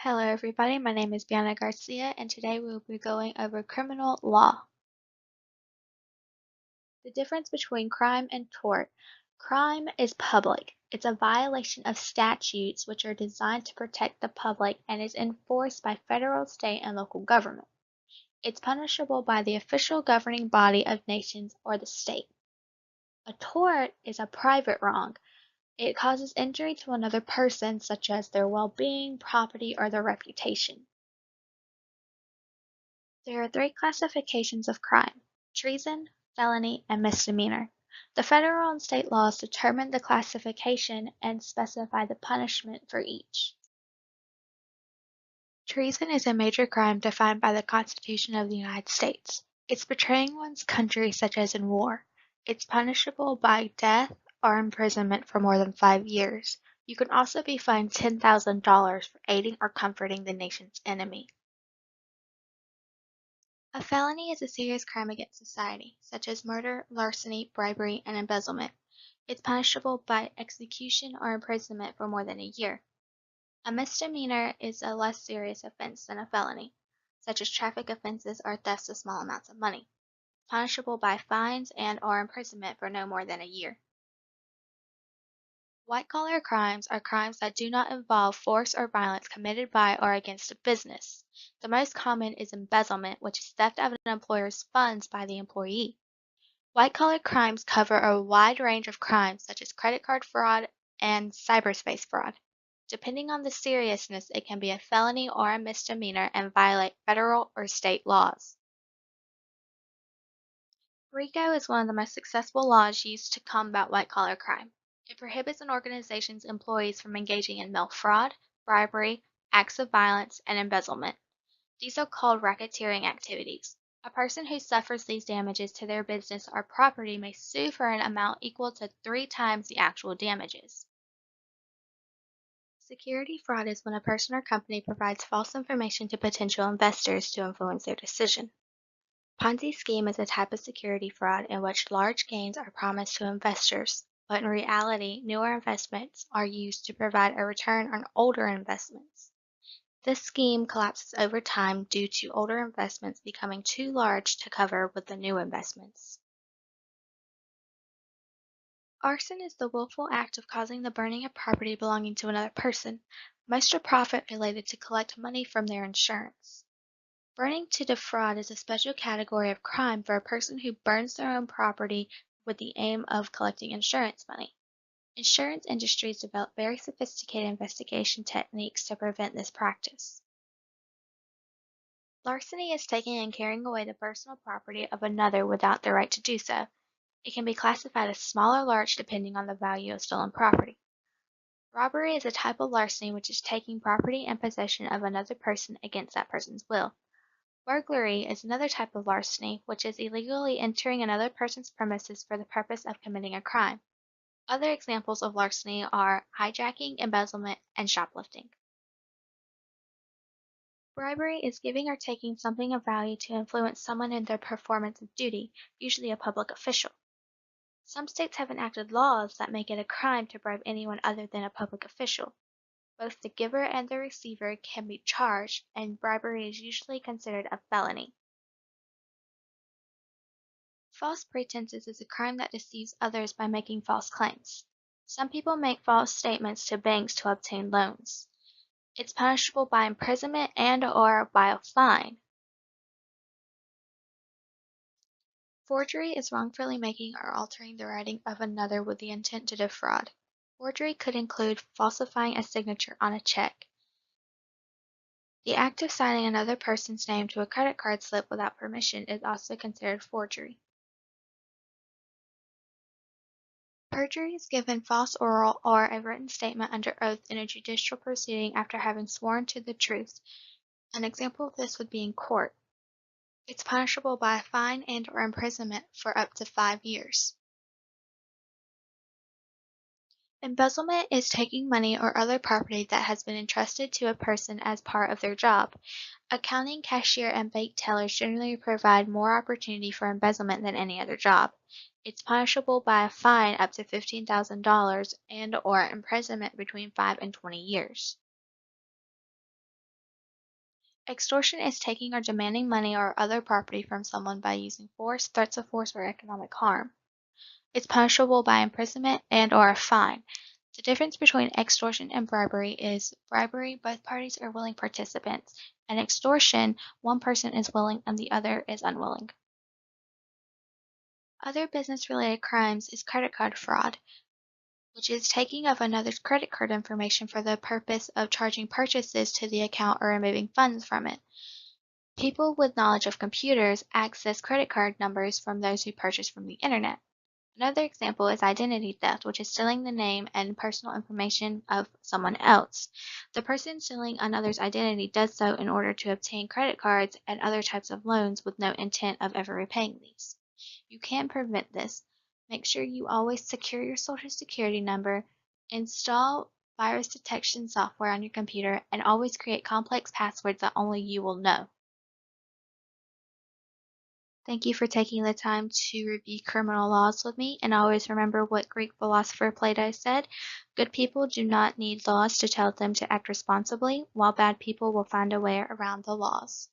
Hello everybody, my name is Bianna Garcia and today we will be going over criminal law. The difference between crime and tort. Crime is public. It's a violation of statutes which are designed to protect the public and is enforced by federal, state, and local government. It's punishable by the official governing body of nations or the state. A tort is a private wrong. It causes injury to another person such as their well-being, property, or their reputation. There are three classifications of crime: treason, felony, and misdemeanor. The federal and state laws determine the classification and specify the punishment for each. Treason is a major crime defined by the Constitution of the United States. It's betraying one's country, such as in war. It's punishable by death or imprisonment for more than 5 years. You can also be fined $10,000 for aiding or comforting the nation's enemy. A felony is a serious crime against society, such as murder, larceny, bribery, and embezzlement. It's punishable by execution or imprisonment for more than a year. A misdemeanor is a less serious offense than a felony, such as traffic offenses or thefts of small amounts of money, punishable by fines and/or imprisonment for no more than a year. White-collar crimes are crimes that do not involve force or violence committed by or against a business. The most common is embezzlement, which is theft of an employer's funds by the employee. White-collar crimes cover a wide range of crimes such as credit card fraud and cyberspace fraud. Depending on the seriousness, it can be a felony or a misdemeanor and violate federal or state laws. RICO is one of the most successful laws used to combat white-collar crime. It prohibits an organization's employees from engaging in mail fraud, bribery, acts of violence, and embezzlement. These are called racketeering activities. A person who suffers these damages to their business or property may sue for an amount equal to 3 times the actual damages. Security fraud is when a person or company provides false information to potential investors to influence their decision. Ponzi scheme is a type of security fraud in which large gains are promised to investors, but in reality, newer investments are used to provide a return on older investments. This scheme collapses over time due to older investments becoming too large to cover with the new investments. Arson is the willful act of causing the burning of property belonging to another person, most are profit related to collect money from their insurance. Burning to defraud is a special category of crime for a person who burns their own property with the aim of collecting insurance money. Insurance industries develop very sophisticated investigation techniques to prevent this practice. Larceny is taking and carrying away the personal property of another without the right to do so. It can be classified as small or large depending on the value of stolen property. Robbery is a type of larceny which is taking property and possession of another person against that person's will. Burglary is another type of larceny, which is illegally entering another person's premises for the purpose of committing a crime. Other examples of larceny are hijacking, embezzlement, and shoplifting. Bribery is giving or taking something of value to influence someone in their performance of duty, usually a public official. Some states have enacted laws that make it a crime to bribe anyone other than a public official. Both the giver and the receiver can be charged, and bribery is usually considered a felony. False pretenses is a crime that deceives others by making false claims. Some people make false statements to banks to obtain loans. It's punishable by imprisonment and/or by a fine. Forgery is wrongfully making or altering the writing of another with the intent to defraud. Forgery could include falsifying a signature on a check. The act of signing another person's name to a credit card slip without permission is also considered forgery. Perjury is given false oral or a written statement under oath in a judicial proceeding after having sworn to the truth. An example of this would be in court. It's punishable by a fine and/or imprisonment for up to 5 years. Embezzlement is taking money or other property that has been entrusted to a person as part of their job. Accounting, cashier, and bank tellers generally provide more opportunity for embezzlement than any other job. It's punishable by a fine up to $15,000 and/or imprisonment between 5 and 20 years. Extortion is taking or demanding money or other property from someone by using force, threats of force, or economic harm. It's punishable by imprisonment and/or a fine. The difference between extortion and bribery is bribery, both parties are willing participants, and extortion, one person is willing and the other is unwilling. Other business-related crimes is credit card fraud, which is taking of another's credit card information for the purpose of charging purchases to the account or removing funds from it. People with knowledge of computers access credit card numbers from those who purchase from the internet. Another example is identity theft, which is stealing the name and personal information of someone else. The person stealing another's identity does so in order to obtain credit cards and other types of loans with no intent of ever repaying these. You can prevent this. Make sure you always secure your social security number, install virus detection software on your computer, and always create complex passwords that only you will know. Thank you for taking the time to review criminal laws with me, and always remember what Greek philosopher Plato said: good people do not need laws to tell them to act responsibly, while bad people will find a way around the laws.